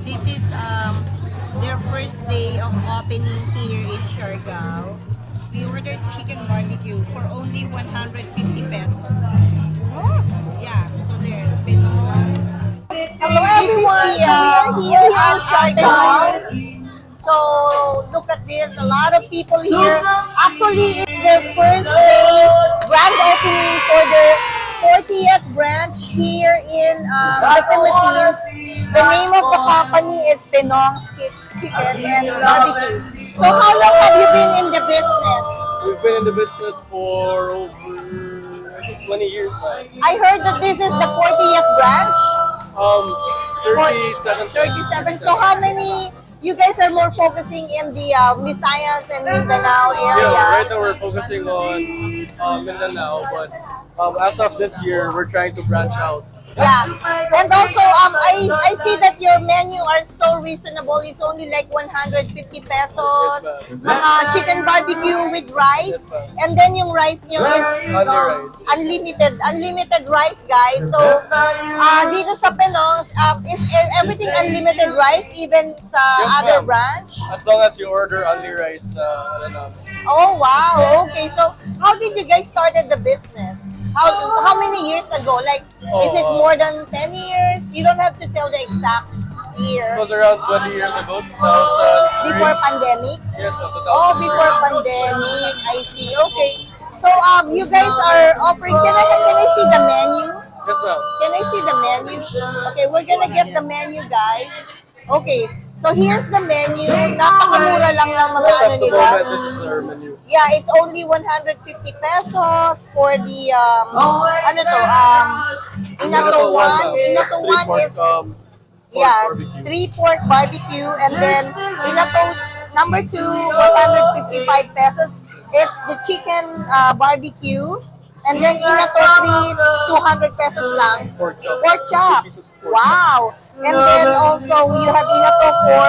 this is their first day of opening here in Siargao. We ordered chicken barbecue for only 150 pesos. Yeah, so there, Pinong. Hello everyone, so we are here in Siargao. So look at this, a lot of people here. Actually, it's their first day grand opening for their 40th branch here in the Philippines. The name of the company is Pinong's Chicken and Barbecue. So how long have you been in the business? We've been in the business for over, I think, 20 years now. I heard that this is the 40th branch. 37. 37. So how many, you guys are more focusing in the Visayas and Mindanao Yeah, area? right now we're focusing on Mindanao, but as of this year, we're trying to branch out. Yeah. And also, I see that your menu are so reasonable. It's only like 150 pesos. Yes, ma'am. Chicken barbecue with rice. Yes, ma'am. And then yung rice nyo is Only rice. unlimited rice, guys. So, dito sa Penongs, is everything unlimited rice even sa Yes, other ma'am. branch? As long as you order only rice, Oh, wow. Okay. So, how did you guys started the business? How many years ago? Like, is it more than 10 years? You don't have to tell the exact it year. was around 20 years ago, 2003. Before pandemic? Yes, ma'am, 2003. Oh, before pandemic. I see. Okay. So, you guys are offering, can I see the menu? Yes, ma'am. Can I see the menu? Okay, we're gonna get the menu, guys. Okay. So, here's the menu. Napakamura lang ng mga As ano of the nila. moment, this is our menu. Yeah, it's only 150 pesos for the Inato one. Inato one is three pork barbecue, and then Inato number 2, 155 pesos. It's the chicken barbecue. And then Inato 3, 200 pesos lang. Pork chop. Pork chop. Pieces of pork. Wow. And then also you have Inato for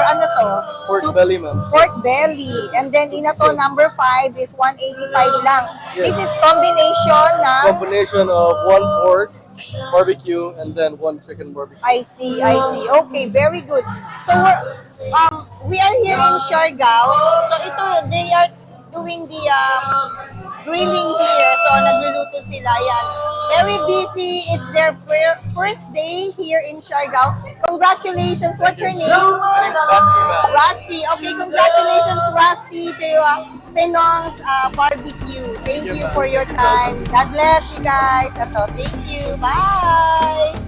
Pork Two- belly, ma'am. Pork belly. And then Inato number 5 is 185 lang. Yes. This is combination ng Combination of 1 pork barbecue and then 1 chicken barbecue. I see. Okay, very good. So we are here in Siargao. So ito, they are doing the grilling here. So nagluluto sila yan. Very busy. It's their first day here in Siargao. Congratulations. What's your name? My name's Basti, ma'am. Rusty. Okay, congratulations, Rusty, to Penong's Barbecue. Thank you for your time. God bless you guys. Thank you. Bye.